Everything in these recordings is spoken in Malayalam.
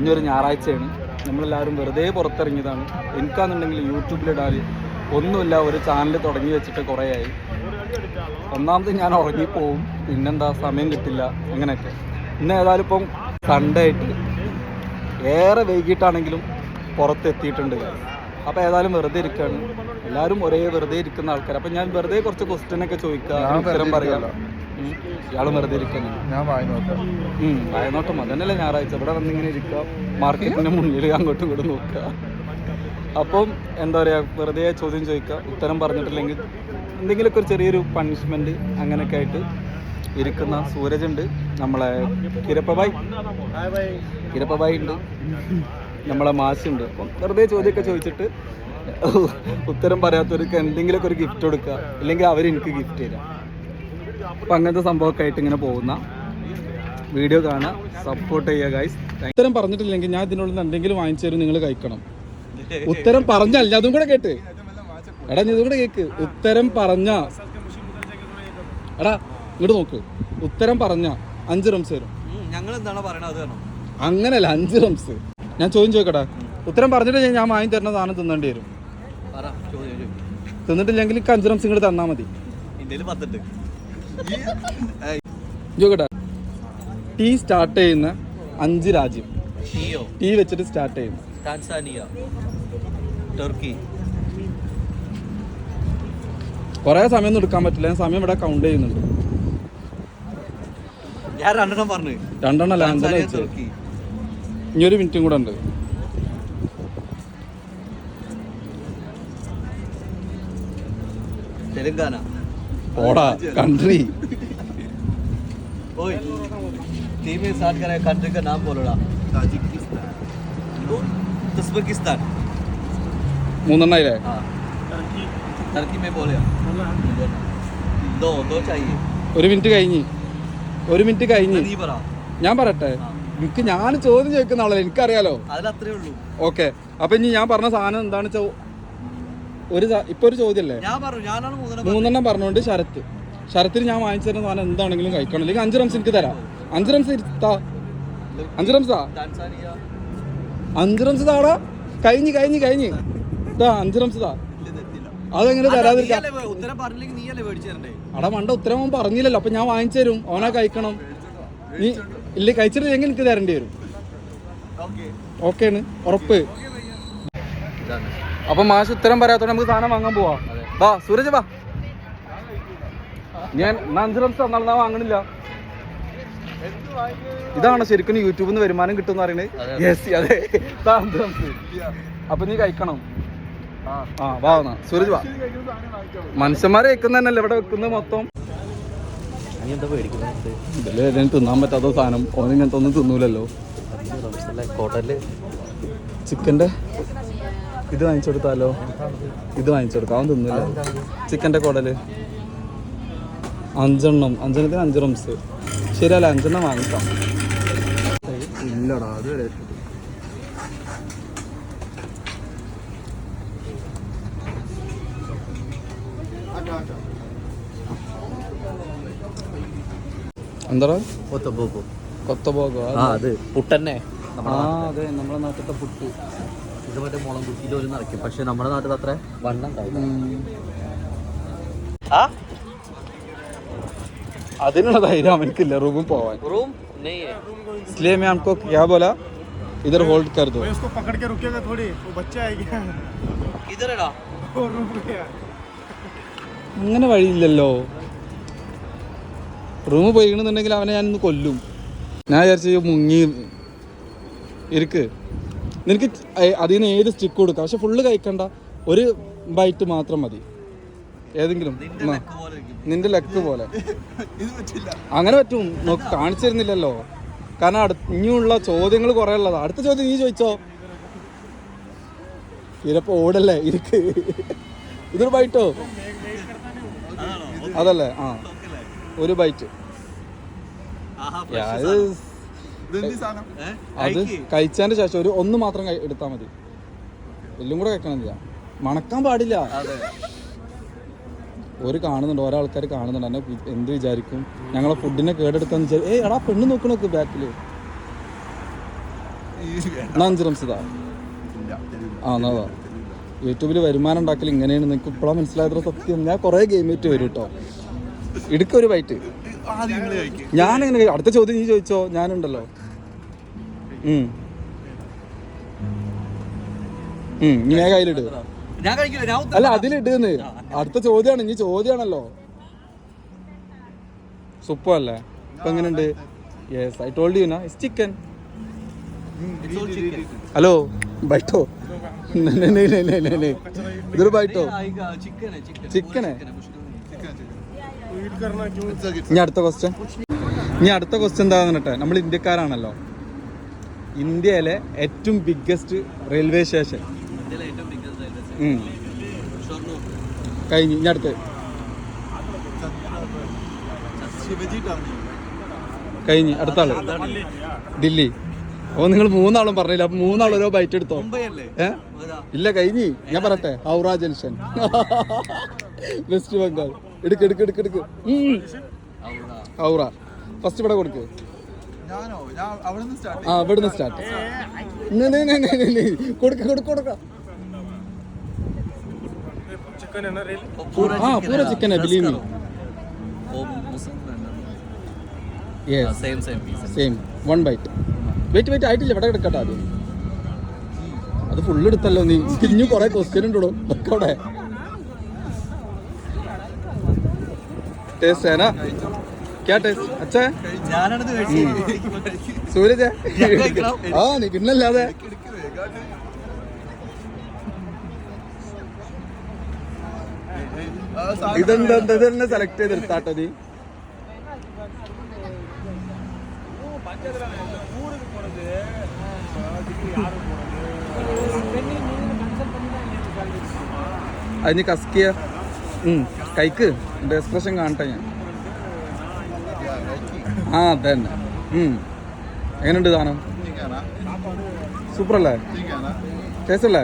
ഇനിയൊരു ഞായറാഴ്ചയാണ്, നമ്മളെല്ലാവരും വെറുതെ പുറത്തിറങ്ങിയതാണ്. എനിക്കാണെന്നുണ്ടെങ്കിൽ യൂട്യൂബിലിടാൻ ഒന്നുമില്ല, ഒരു ചാനൽ തുടങ്ങി വെച്ചിട്ട് കുറേ ആയി. ഒന്നാമത് ഞാൻ ഉറങ്ങിപ്പോവും, പിന്നെന്താ സമയം കിട്ടില്ല, അങ്ങനെയൊക്കെ. ഇന്ന് ഏതായാലും ഇപ്പം സൺഡേ ആയിട്ട് ഏറെ വൈകിട്ടാണെങ്കിലും പുറത്തെത്തിയിട്ടുണ്ട്. അപ്പോൾ ഏതായാലും വെറുതെ ഇരിക്കുകയാണ്, എല്ലാവരും ഒരേ വെറുതെ ഇരിക്കുന്ന ആൾക്കാർ. അപ്പം ഞാൻ വെറുതെ കുറച്ച് ക്വസ്റ്റ്യനൊക്കെ ചോദിക്കുക, ഉത്തരം പറയാം. ഇയാൾ വെറുതെ ഇരിക്കുന്നത് വായനോട്ടം അതന്നെയല്ലേ ഞായറാഴ്ച, ഇവിടെ വന്നിങ്ങനെ ഇരിക്കുക, മാർക്കറ്റിൻ്റെ മുന്നിൽ അങ്ങോട്ടും ഇങ്ങോട്ടും നോക്കുക. അപ്പം എന്താ പറയുക, വെറുതെ ചോദ്യം ചോദിക്കുക, ഉത്തരം പറഞ്ഞിട്ടില്ലെങ്കിൽ എന്തെങ്കിലുമൊക്കെ ഒരു ചെറിയൊരു പണിഷ്മെൻറ്റ് അങ്ങനെയൊക്കെ ആയിട്ട് ഇരിക്കുന്ന സൂരജ് ഉണ്ട്, നമ്മളെ കിരപ്പബായി ഉണ്ട്, നമ്മളെ മാസുണ്ട്. അപ്പം വെറുതെ ചോദ്യമൊക്കെ ചോദിച്ചിട്ട് ഉത്തരം പറയാത്തവർക്ക് എന്തെങ്കിലുമൊക്കെ ഒരു ഗിഫ്റ്റ് കൊടുക്കുക, ഇല്ലെങ്കിൽ അവരെനിക്ക് ഗിഫ്റ്റ് തരാം. അപ്പം അങ്ങനത്തെ സംഭവമൊക്കെ ആയിട്ട് ഇങ്ങനെ പോകുന്ന വീഡിയോ കാണുക, സപ്പോർട്ട് ചെയ്യുക ഗൈസ്. ഉത്തരം പറഞ്ഞിട്ടില്ലെങ്കിൽ ഞാൻ ഇതിനുള്ളിൽ നിന്ന് എന്തെങ്കിലും വാങ്ങിച്ചു തരും, നിങ്ങൾ കഴിക്കണം. ഉത്തരം പറഞ്ഞല്ല, അതും കൂടെ കേട്ട് എടാ, ഇതും കൂടെ കേക്ക്. ഉത്തരം പറഞ്ഞ എടാ ഇങ്ങോട്ട് നോക്ക്, ഉത്തരം പറഞ്ഞ 5 റംസ് തരും. അങ്ങനല്ല, 5 റംസ്. ഞാൻ ചോദ്യം ചോദിക്കട്ടെ, ഉത്തരം പറഞ്ഞിട്ട് ഞാൻ വാങ്ങി തരുന്ന സാധനം തിന്നേണ്ടി വരും. തിന്നിട്ടില്ലെങ്കിൽ 5 റംസ് ഇങ്ങോട്ട് തന്നാൽ മതി. ചോദിക്കട്ടെ, ടീ സ്റ്റാർട്ട് ചെയ്യുന്ന 5 രാജ്യം. ടീ വെച്ചിട്ട് സ്റ്റാർട്ട് ചെയ്യുന്നു. Tanzania, Turkey. കുറേ സമയം എടുക്കാൻ പറ്റില്ല, ഞാൻ സമയം ഇവിടെ കൗണ്ട് ചെയ്യുന്നുണ്ട്. ഞാൻ 2 പറഞ്ഞു. 2 അല്ല, 5 വെച്ച്. ഇനി 1 മിനിറ്റും കൂടെ ഉണ്ട്. തെലങ്കാന. ഓടാ കൺട്രി. ओए टीम में साथ करे कंट्री का नाम बोलो ना. Tajikistan, Uzbekistan. 3 ആയില്ലേ? हाँ. टर्की में बोले. दो चाहिए. 1 മിനിറ്റ് കഴിഞ്ഞ്. 1 മിനിറ്റ് കഴിഞ്ഞ്. ഞാൻ പറയട്ടെ, എനിക്ക് ഞാൻ ചോദ്യം ചോദിക്കുന്ന ആളല്ലേ, എനിക്കറിയാലോ. അതിലത്രേ ഉള്ളൂ. ഓക്കെ, അപ്പൊ ഇനി ഞാൻ പറഞ്ഞ സാധനം എന്താണെന്ന് വെച്ചാൽ ഇപ്പൊ ഒരു ചോദ്യമല്ലേ, 3 പറഞ്ഞോണ്ട് ശരത്തിന് ഞാൻ വാങ്ങിച്ചു തരുന്ന സാധനം എന്താണെങ്കിലും കഴിക്കണം, അല്ലെങ്കിൽ 5 റംസ് എനിക്ക് തരാം. 5 റംസ് 5 റംസാ 5 റംസ് താടാ. കഴിഞ്ഞ് 5 റംസ് താ. അതെങ്ങനെ തരാതിരിക്കാം? അടാ മണ്ട, ഉത്തരം അവൻ പറഞ്ഞില്ലല്ലോ, അപ്പൊ ഞാൻ വാങ്ങിച്ചു തരും, അവനാ കഴിക്കണം. നീ ഇല്ല കഴിച്ചിട്ടില്ലെങ്കിൽ എനിക്ക് തരേണ്ടി വരും. ഓക്കേണ്, ഉറപ്പ്. അപ്പൊ മാഷ് ഉത്തരം പറയാത്തോണ്ട് നമുക്ക് സാധനം വാങ്ങാൻ പോവാ. വാ സൂരജ് വാ. ഞാൻ 5 റംസ് തന്നാളാ വാങ്ങണില്ല. ഇതാണ് ശരിക്കും യൂട്യൂബിൽ നിന്ന് വരുമാനം കിട്ടും പറയുന്നത്. യെസ്, അതെ. 5 റംസ്. അപ്പൊ നീ കഴിക്കണം. ആ വാ സൂരജ് വാ. മനുഷ്യന്മാരെ വെക്കുന്ന തന്നെയല്ലേ ഇവിടെ വെക്കുന്നത് മൊത്തം. ഇതില് ഏതെങ്കിലും തിന്നാൻ പറ്റാത്ത സാധനം ഓന് ഇങ്ങനത്തെ ഒന്നും തിന്നൂലല്ലോ. ചിക്കൻ്റെ ഇത് വാങ്ങിച്ചു കൊടുത്താലോ? ഇത് വാങ്ങിച്ചു കൊടുക്കാം, അവൻ തിന്നില്ല. ചിക്കൻ്റെ കുടല് 5 എണ്ണം, 5 എണ്ണത്തിന് 5 റംസ്. ശരിയല്ല, 5 എണ്ണം വാങ്ങിക്കാം. ഇല്ലടാ, അത് വരെ എന്താ കൊത്തബോഗോ? അത് പുട്ടന്നെ. അതെ, നമ്മുടെ നാട്ടിലത്തെ പുട്ട്. ഇത് മറ്റേ മുളം കുത്തിയിട്ട് ഒരു നിറയ്ക്കും, പക്ഷെ നമ്മുടെ നാട്ടിൽ അത്ര വണ്ണം അതിനുള്ള ധൈര്യം അവനക്കില്ല റൂമിൽ പോവാൻ. इसलिए मैं आपको क्या बोला, इधर होल्ड कर दो. इसको पकड़ के रुकेगा थोड़ी, वो बच्चा आएगा. इधर है ना, वो रुक गया. അങ്ങനെ വഴിയില്ലല്ലോ. റൂമിൽ പോയിക്കണമെന്നുണ്ടെങ്കിൽ അവനെ ഞാനിന്ന് കൊല്ലും. ഞാൻ വിചാരിച്ചു മുങ്ങി ഇരിക്ക്. നിനക്ക് അതിൽ നിന്ന് ഏത് സ്റ്റിക്ക് കൊടുക്കാം, പക്ഷെ ഫുള്ള് കഴിക്കണ്ട, ഒരു ബൈറ്റ് മാത്രം മതി. ഏതെങ്കിലും നിന്റെ ലക്ക് പോലെ. അങ്ങനെ പറ്റും, കാണിച്ചു തരുന്നില്ലല്ലോ. കാരണം ഇനിയുള്ള ചോദ്യങ്ങൾ കുറേ ഉള്ളതാ. അടുത്ത ചോദ്യം നീ ചോദിച്ചോ. ഇരപ്പോ ഓടല്ലേ, ഇരിക്ക്. ഇതൊരു ബൈറ്റോ? അതല്ലേ? ആ, ഒരു ബൈറ്റ്. അത് കഴിച്ചതിന്റെ ശേഷം ഒന്ന് മാത്രം എടുത്താൽ മതി, എല്ലാം കൂടെ കഴിക്കണമെന്നില്ല. മണക്കാൻ പാടില്ല. കാണുന്നുണ്ട്, ഓരോ ആൾക്കാർ കാണുന്നുണ്ട്, എന്നെ എന്ത് വിചാരിക്കും, ഞങ്ങളെ ഫുഡിനെ കേടെടുക്കാന്ന് വിചാരിക്കും. എടാ പെണ്ണ് നോക്കണോക്ക് ബാക്കില്. എന്നാ 5 റംസ് ഇതാ. ആ എന്നാ യൂട്യൂബിൽ വരുമാനം ഉണ്ടാക്കൽ ഇങ്ങനെയാണ്. നിങ്ങൾക്ക് ഇപ്പോഴാണ് മനസ്സിലായത്ര സത്യം. ഞാൻ കുറേ ഗെയിം ആയിട്ട് വരും കേട്ടോ. ഇടുക്കൊരു ബൈറ്റ് ഞാനെങ്ങനെ. അടുത്ത ചോദ്യം നീ ചോദിച്ചോ, ഞാനുണ്ടല്ലോ. നീ ഞാൻ കയ്യിലിട്. അല്ല അതിലിടുന്ന്. അടുത്ത ചോദ്യമാണ്. ഇനി ചോദ്യമാണല്ലോ. സുപ്പല്ലേ ഇപ്പൊ എങ്ങനെയുണ്ട്? യെസ് ഐ ടോൾഡ് യു നാ ഇറ്റ്സ് ചിക്കൻ. ഹലോ ബൈറ്റോ ഇതൊരു ബൈറ്റോ ചിക്കനെ. ഇനി അടുത്ത ക്വസ്റ്റ്യൻ എന്താന്ന് പറഞ്ഞിട്ടെ, നമ്മൾ ഇന്ത്യക്കാരാണല്ലോ. ഇന്ത്യയിലെ ഏറ്റവും ബിഗ്ഗസ്റ്റ് റെയിൽവേ സ്റ്റേഷൻ കഴിഞ്ഞ്. ഇനി അടുത്ത് കഴിഞ്ഞ്. അടുത്ത ആള് ദില്ലി. ഓ നിങ്ങൾ 3 ആളും പറഞ്ഞില്ല. അപ്പൊ 3 ആളും ഓരോ ബൈറ്റ് എടുത്തോ. ഇല്ല കഴിഞ്ഞ്. ഞാൻ പറയട്ടെ, ഹൗറ ജംഗ്ഷൻ വെസ്റ്റ് ബംഗാൾ. എടുക്ക് ഹൗറ. ഫസ്റ്റ് ഇവിടെ കൊടുക്ക്. ആ ഇവിടുന്ന് സ്റ്റാർട്ട്. കൊടുക്ക. हाँ पूरा चिकन है believe me. Yes. Same. One bite. Wait ആയിട്ടില്ല. ഇവിടെ കിടക്കട്ടെ ആദ്യം. അത് ഫുള്ള് എടുത്തല്ലോ നീ. ഇനിയും കുറെ ക്വസ്റ്റ്യൻ ഉണ്ടോ അവിടെ. ടേസ്റ്റ് है ना? क्या टेस्ट? अच्छा है? സൂരജ് ആ നീ പിന്നല്ലാതെ. ഇതെന്താ സെലക്ട് ചെയ്തെടുത്താട്ടോ നീ? അതിന് കസ്കിയ കൈക്ക് എക്സ്പ്രഷൻ കാണട്ടെ ഞാൻ. ആ അതന്നെ. എങ്ങനെയുണ്ട് സാധനം? സൂപ്പർ അല്ലേ? ടേസ്റ്റ് അല്ലേ?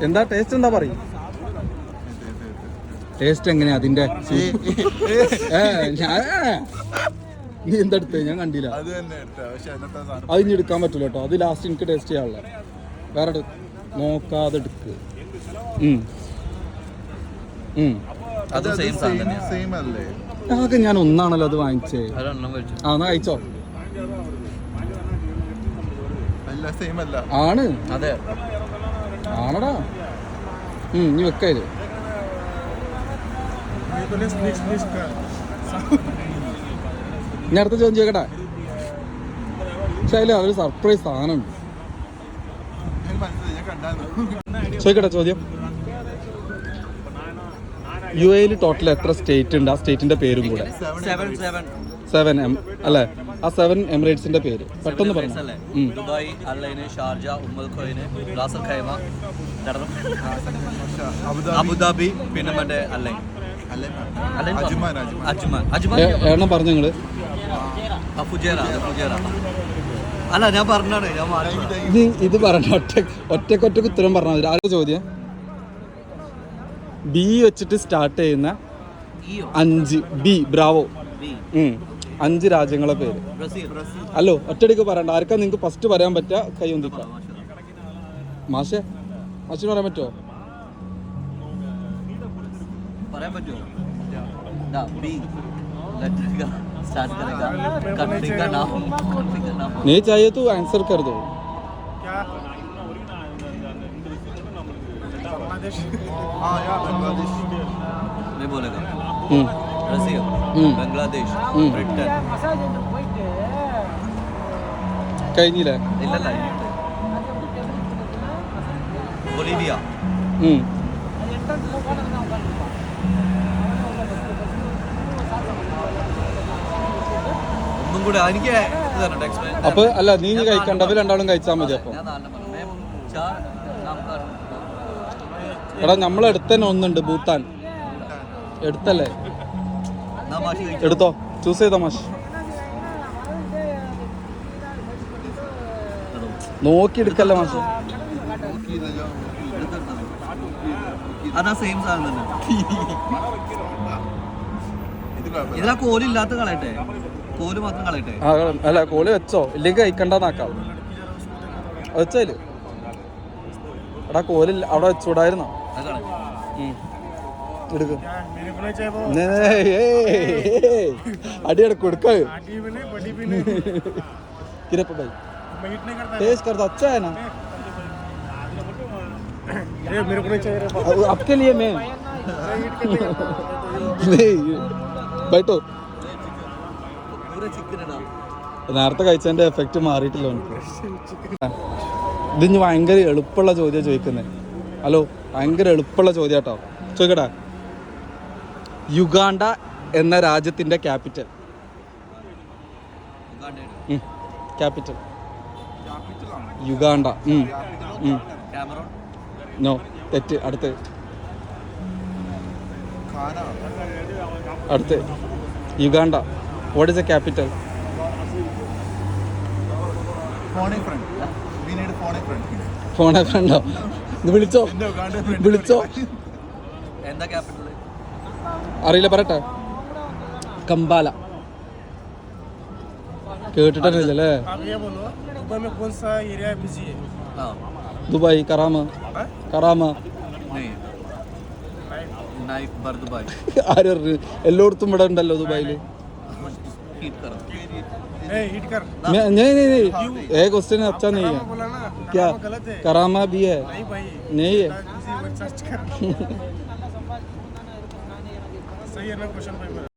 എന്താ ടേസ്റ്റ്? എന്താ പറയും ടേസ്റ്റ് എങ്ങനെയാ അതിന്റെ? നീ എന്താ എടുത്തേ? ഞാൻ കണ്ടില്ല. അത് ഇനി എടുക്കാൻ പറ്റൂല കേട്ടോ. അത് ലാസ്റ്റ് എനിക്ക് ടേസ്റ്റ് ചെയ്യാനുള്ള. വേറെ നോക്കാതെ എടുക്ക്. ആകെ ഞാൻ ഒന്നാണല്ലോ അത് വാങ്ങിച്ചേ. ആ എന്നാ കഴിച്ചോ. ആണ് ആണടാ. ഇനി വെക്കായത്. ഇനി അടുത്ത ചോദ്യം ചോദിക്കട്ടെ. പക്ഷെ അതിൽ ഒരു സർപ്രൈസ് സാധനമുണ്ട്. ചോദിക്കട്ടെ ചോദ്യം. UAE ടോട്ടൽ എത്ര സ്റ്റേറ്റ് ഉണ്ട്? ആ സ്റ്റേറ്റിന്റെ പേരും കൂടെ. 7 അല്ലേ? ആ 7 എമിറേറ്റ്സിന്റെ പേര് പെട്ടെന്ന് പറഞ്ഞു. Dubai, Al Ain, Sharjah, Umm al Quwain, Ras al Khaimah, Abu Dhabi, പിന്നെ മറ്റേ അൽഐൻ. എണ്ണം പറഞ്ഞു നിങ്ങള്. അല്ല ഞാൻ പറഞ്ഞാണ്. ഇത് പറഞ്ഞ ഒറ്റക്കൊറ്റക്ക് ഉത്തരം പറഞ്ഞാൽ. ആരുടെ ചോദ്യം? ബി വെച്ചിട്ട് സ്റ്റാർട്ട് ചെയ്യുന്ന 5 ബി ബ്രാവോ 5 രാജ്യങ്ങളെ പേര്. അല്ലോ ഒറ്റടിക്ക് പറയണ്ട. ആർക്കാ നിങ്ങൾക്ക് ഫസ്റ്റ് പറയാൻ പറ്റുക? കൈ ഒന്നിക്കാം. മാഷിന് പറയാൻ പറ്റുമോ? नहीं चाहिए तो आंसर कर दो. नहीं बोलेगा. रसिया, बांग्लादेश, ब्रिटेन. കഴിഞ്ഞില്ലേ? ഇല്ലല്ല. ബൊളീവിയ. ഒന്നും കൂടെ എനിക്ക് അപ്പൊ അല്ല നീ കഴിക്കണ്ട. അവർ രണ്ടാളും കഴിച്ചാൽ മതി. അപ്പൊ എടാ നമ്മളെടുത്ത് തന്നെ ഒന്നുണ്ട്. ഭൂട്ടാൻ എടുത്തല്ലേ? എടുത്തോ. ചൂസ് ചെയ്തോ മാഷ്. നോക്കി എടുക്കല്ലേ മാഷ്. അതാ സെയിം സാധനം തന്നെ. ഇതിലാ കോലില്ലാത്ത കളയട്ടെ. കോല് മാത്രം കളയട്ടെ. ആ അല്ല കോള് വെച്ചോ ഇല്ലെങ്കിൽ കഴിക്കണ്ടെന്നാക്കാം വെച്ചാല് എടാ കോല് അവിടെ വെച്ചൂടായിരുന്നോ അത് കളയാം. എടുക്ക് मेरे को नहीं चाहिए वो അടിയട കൊടുക്ക आटी भी नहीं बड़ी भी नहीं किरप भाई मैं हिट नहीं करता टेस्ट करता अच्छा है ना अरे मेरे को नहीं चाहिए रे बाबा। आपके लिए मैं मैं हिट करने का नहीं बैठो പൂര ചിക്കൻ ഇടാം. നേരത്തെ കഴിച്ചതിന്റെ എഫക്റ്റ് മാറിയിട്ടില്ല എനിക്ക് ഇതിന് ഭയങ്കര എളുപ്പമുള്ള ചോദ്യം ചോദിക്കുന്നത് ഹലോ ഭയങ്കര എളുപ്പമുള്ള ചോദ്യം കേട്ടോ ചോദിക്കട്ടെ യുഗാണ്ട എന്ന രാജ്യത്തിന്റെ ക്യാപിറ്റൽ ഉഗാണ്ടയുടെ ക്യാപിറ്റൽ യുഗാണ്ട ക്യാമറോൺ. നോ തെറ്റ് അടുത്ത് അടുത്ത് Uganda what is a capital ഫോണെ ഫ്രണ്ടോ ഇത് വിളിച്ചോ വിളിച്ചോ എന്താ ക്യാപിറ്റൽ? അറിയില്ല പറയട്ടെ കമ്പാല കേട്ടിട്ടില്ലല്ലേ आप ये बोलो दुबई में कौन सा एरिया बिजी है ആ ദുബായ് കറാമ കറാമ നെയ് നൈഫ് ബർ ദുബായ് ആര് പറഞ്ഞു എല്ലായിടത്തും ഇവിടെ ഉണ്ടല്ലോ ദുബായില് हीट करो. ए हिट कर ए क्वेश्चन अच्छा नहीं है बोला ना क्या करामा गलत है करामा भी है नहीं भाई नहीं है किसी पर सर्च कर सही है ना क्वेश्चन भाई